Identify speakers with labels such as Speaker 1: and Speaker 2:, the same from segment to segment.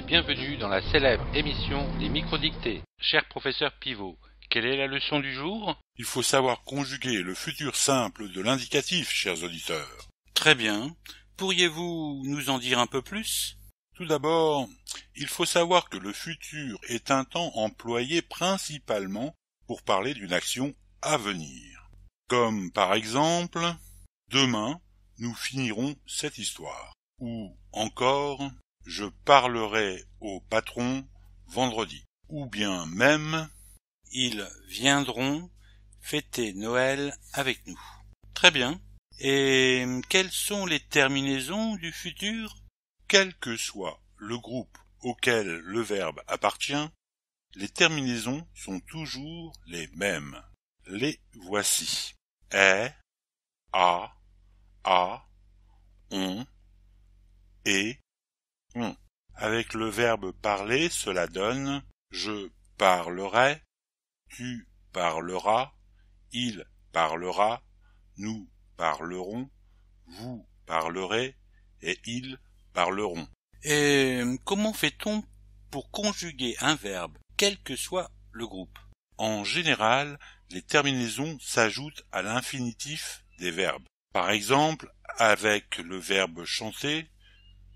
Speaker 1: bienvenue dans la célèbre émission Les Microdictées. Cher professeur Pivot, quelle est la leçon du jour?
Speaker 2: Il faut savoir conjuguer le futur simple de l'indicatif, chers auditeurs.
Speaker 3: Très bien. Pourriez-vous nous en dire un peu plus?
Speaker 2: Tout d'abord, il faut savoir que le futur est un temps employé principalement pour parler d'une action à venir. Comme par exemple, demain, nous finirons cette histoire. Ou encore, je parlerai au patron vendredi. Ou bien même,
Speaker 3: ils viendront fêter Noël avec nous. Très bien. Et quelles sont les terminaisons du futur?
Speaker 2: Quel que soit le groupe auquel le verbe appartient, les terminaisons sont toujours les mêmes. Les voici. Est, a, on, et, on. Avec le verbe parler, cela donne je parlerai, tu parleras, il parlera, nous parlerons, vous parlerez et ils parleront.
Speaker 3: Et comment fait-on pour conjuguer un verbe, quel que soit le groupe?
Speaker 2: En général, les terminaisons s'ajoutent à l'infinitif des verbes. Par exemple, avec le verbe chanter,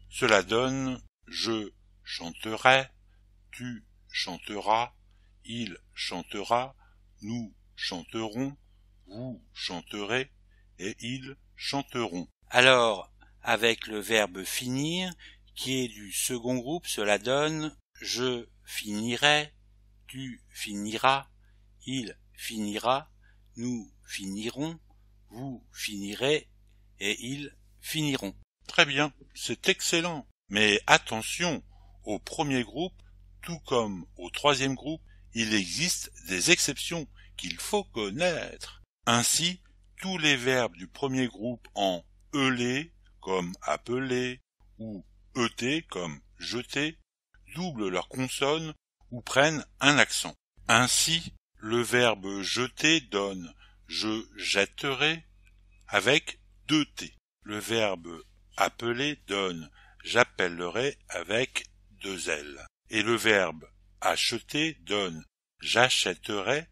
Speaker 2: cela donne je chanterai, tu chanteras, il chantera, nous chanterons, vous chanterez et ils chanteront.
Speaker 3: Alors, avec le verbe finir, qui est du second groupe, cela donne je finirai, tu finiras, il finira, nous finirons, vous finirez et ils finiront.
Speaker 2: Très bien, c'est excellent. Mais attention, au premier groupe, tout comme au troisième groupe, il existe des exceptions qu'il faut connaître. Ainsi, tous les verbes du premier groupe en euler, comme appeler, ou euter, comme jeter, doublent leur consonne ou prennent un accent. Ainsi, le verbe jeter donne je jetterai avec deux T. Le verbe appeler donne j'appellerai avec deux L. Et le verbe acheter donne j'achèterai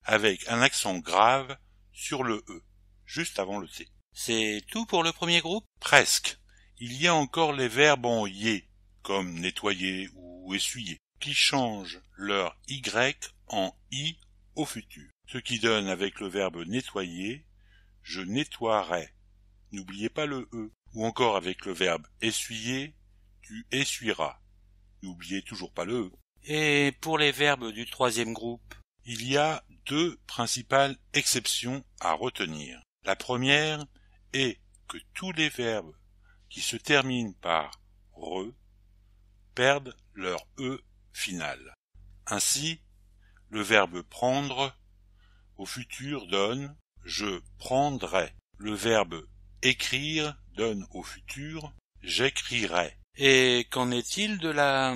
Speaker 2: avec un accent grave sur le E, juste avant le T.
Speaker 3: C'est tout pour le premier groupe?
Speaker 2: Presque. Il y a encore les verbes en yé, comme nettoyer ou essuyer, qui changent leur Y en I au futur. Ce qui donne avec le verbe nettoyer, je nettoierai. N'oubliez pas le E. Ou encore avec le verbe essuyer, tu essuieras. N'oubliez toujours pas le E.
Speaker 3: Et pour les verbes du troisième groupe?
Speaker 2: Il y a deux principales exceptions à retenir. La première est que tous les verbes qui se terminent par re perdent leur E final. Ainsi, le verbe prendre au futur donne je prendrai. Le verbe écrire donne au futur j'écrirai.
Speaker 3: Et qu'en est-il de la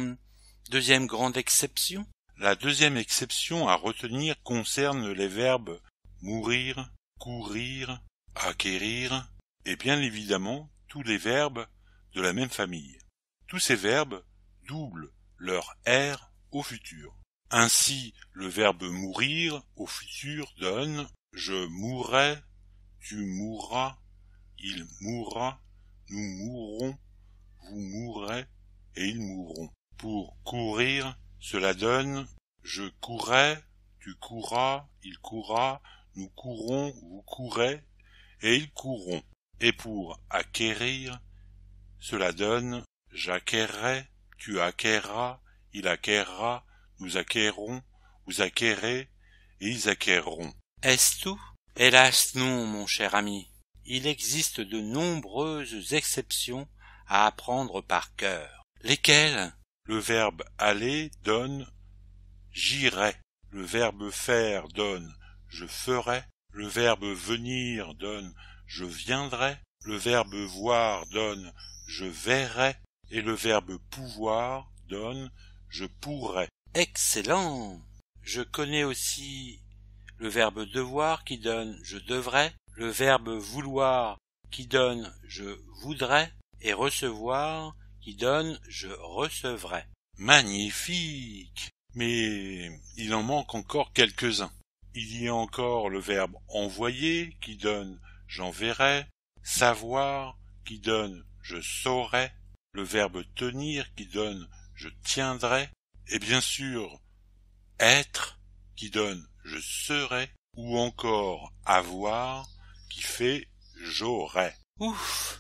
Speaker 3: deuxième grande exception?
Speaker 2: La deuxième exception à retenir concerne les verbes mourir, courir, acquérir et bien évidemment tous les verbes de la même famille. Tous ces verbes doublent leur R au futur. Ainsi, le verbe mourir au futur donne je mourrai, tu mourras, il mourra, nous mourrons, vous mourrez et ils mourront. Pour courir, cela donne je courrai, tu courras, il courra, nous courrons, vous courrez et ils courront. Et pour acquérir, cela donne j'acquerrai, tu acquerras, il acquerra, nous acquerrons, vous acquerrez et ils acquerront.
Speaker 3: Est-ce tout? Hélas non, mon cher ami. Il existe de nombreuses exceptions à apprendre par cœur. Lesquelles?
Speaker 2: Le verbe aller donne j'irai. Le verbe faire donne je ferai. Le verbe venir donne je viendrai. Le verbe voir donne je verrai. Et le verbe pouvoir donne je pourrai.
Speaker 3: Excellent! Je connais aussi le verbe devoir qui donne je devrais, le verbe vouloir qui donne je voudrais, et recevoir qui donne je recevrai.
Speaker 2: Magnifique! Mais il en manque encore quelques-uns. Il y a encore le verbe envoyer qui donne j'enverrai, savoir qui donne je saurai, le verbe tenir qui donne je tiendrai, et bien sûr être qui donne je serai, ou encore avoir qui fait j'aurai.
Speaker 3: Ouf,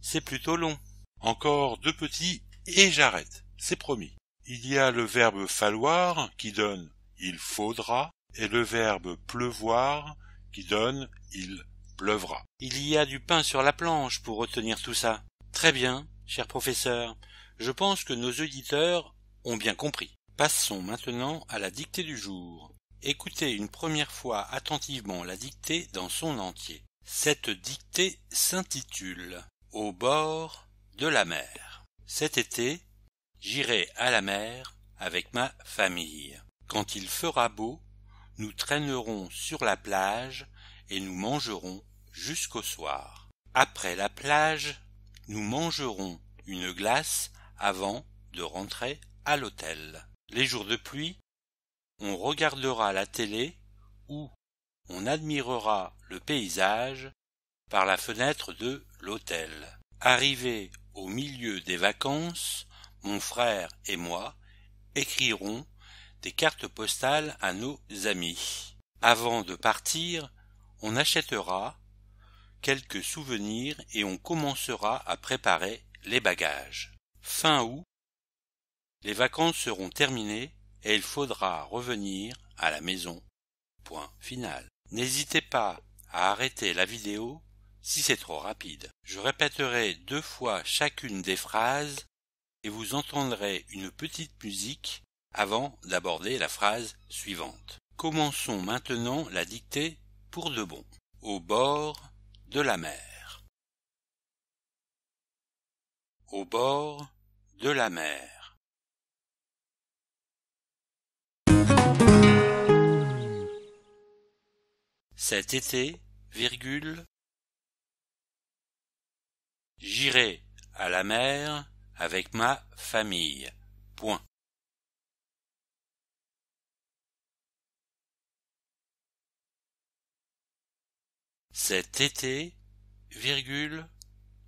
Speaker 3: c'est plutôt long.
Speaker 2: Encore 2 petits et j'arrête, c'est promis. Il y a le verbe falloir qui donne il faudra et le verbe pleuvoir qui donne il pleuvra.
Speaker 3: Il y a du pain sur la planche pour retenir tout ça. Très bien, cher professeur. Je pense que nos auditeurs ont bien compris. Passons maintenant à la dictée du jour. Écoutez une première fois attentivement la dictée dans son entier. Cette dictée s'intitule « Au bord de la mer ». Cet été, j'irai à la mer avec ma famille. Quand il fera beau, nous traînerons sur la plage et nous mangerons jusqu'au soir. Après la plage, nous mangerons une glace avant de rentrer à l'hôtel. Les jours de pluie, on regardera la télé ou on admirera le paysage par la fenêtre de l'hôtel. Arrivés au milieu des vacances, mon frère et moi écrirons des cartes postales à nos amis. Avant de partir, on achètera quelques souvenirs et on commencera à préparer les bagages. Fin août, les vacances seront terminées et il faudra revenir à la maison. Point final. N'hésitez pas à arrêter la vidéo si c'est trop rapide. Je répéterai 2 fois chacune des phrases et vous entendrez une petite musique avant d'aborder la phrase suivante. Commençons maintenant la dictée pour de bon. Au bord de la mer. Au bord de la mer. Cet été, j'irai à la mer avec ma famille. Point. Cet été,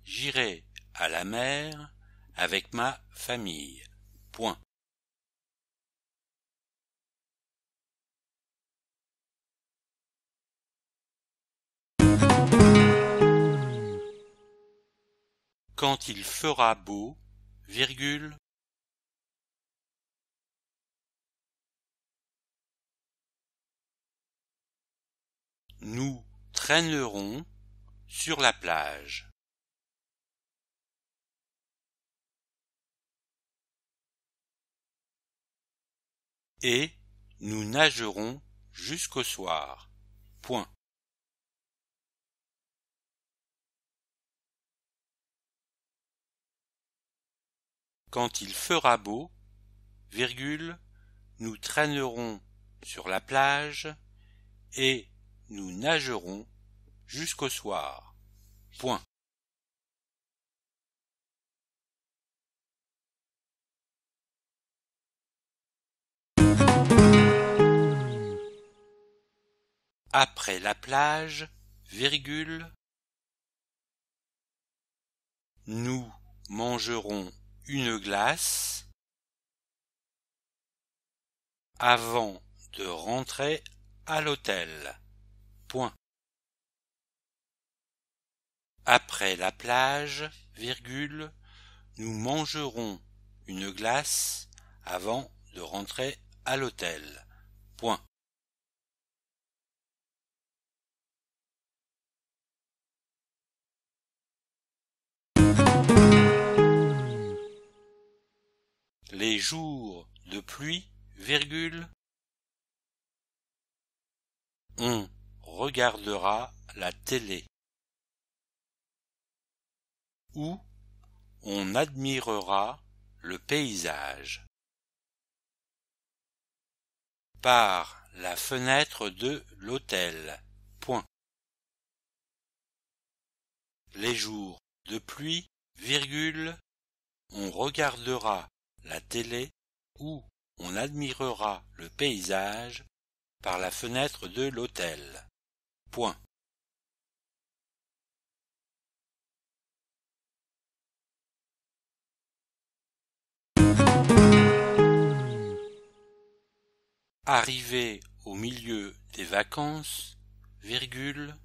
Speaker 3: j'irai à la mer avec ma famille. Point. Quand il fera beau, nous traînerons sur la plage. Et nous nagerons jusqu'au soir. Point. Quand il fera beau, nous traînerons sur la plage et nous nagerons jusqu'au soir. Point. Après la plage, nous mangerons une glace avant de rentrer à l'hôtel. Point. Après la plage, nous mangerons une glace avant de rentrer à l'hôtel. Point. Les jours de pluie, on regardera la télé ou on admirera le paysage par la fenêtre de l'hôtel. Point. Les jours de pluie, on regardera la télé où on admirera le paysage par la fenêtre de l'hôtel. Point. Arrivé au milieu des vacances, virgule,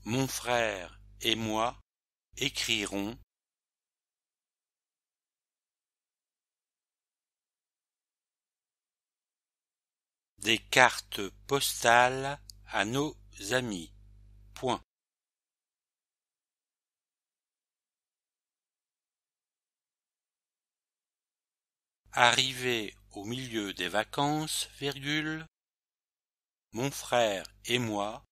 Speaker 3: mon frère et moi écrirons des cartes postales à nos amis. Point. Arrivé au milieu des vacances, virgule, mon frère et moi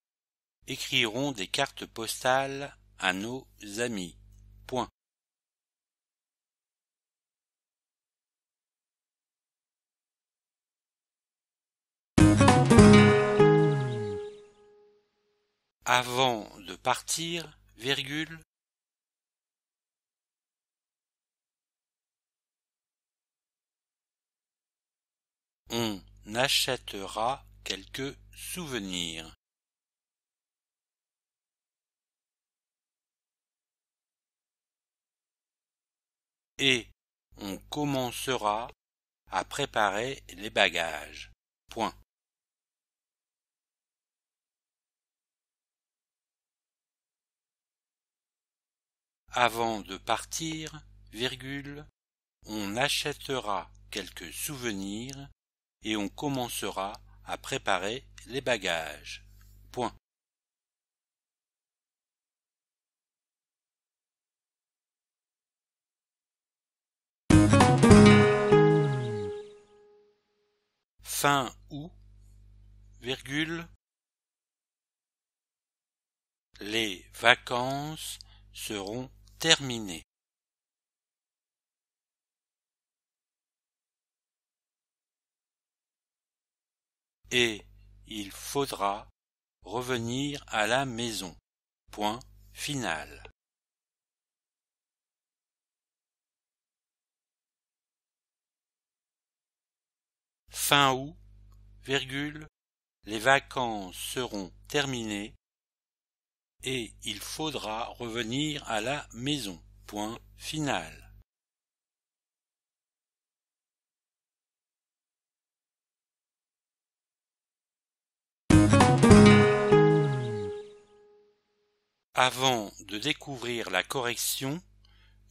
Speaker 3: écrirons des cartes postales à nos amis. Point. Avant de partir, virgule, on achètera quelques souvenirs. Et on commencera à préparer les bagages. Point. Avant de partir, virgule, on achètera quelques souvenirs et on commencera à préparer les bagages. Point. Fin août, virgule, les vacances seront terminées. Et il faudra revenir à la maison. Point final. Fin août, virgule, les vacances seront terminées et il faudra revenir à la maison. Point final. Avant de découvrir la correction,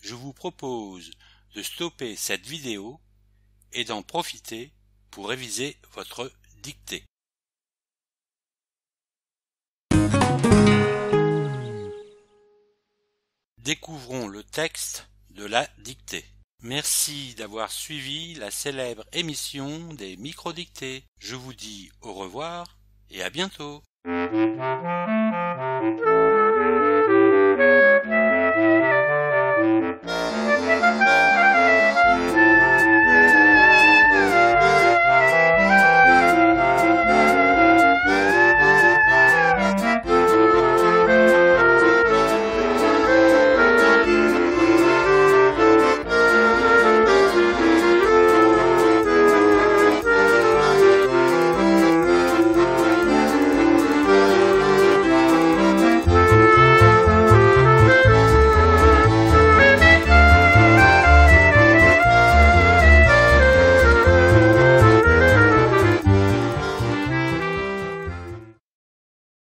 Speaker 3: je vous propose de stopper cette vidéo et d'en profiter pour réviser votre dictée. Découvrons le texte de la dictée. Merci d'avoir suivi la célèbre émission des microdictées. Je vous dis au revoir et à bientôt.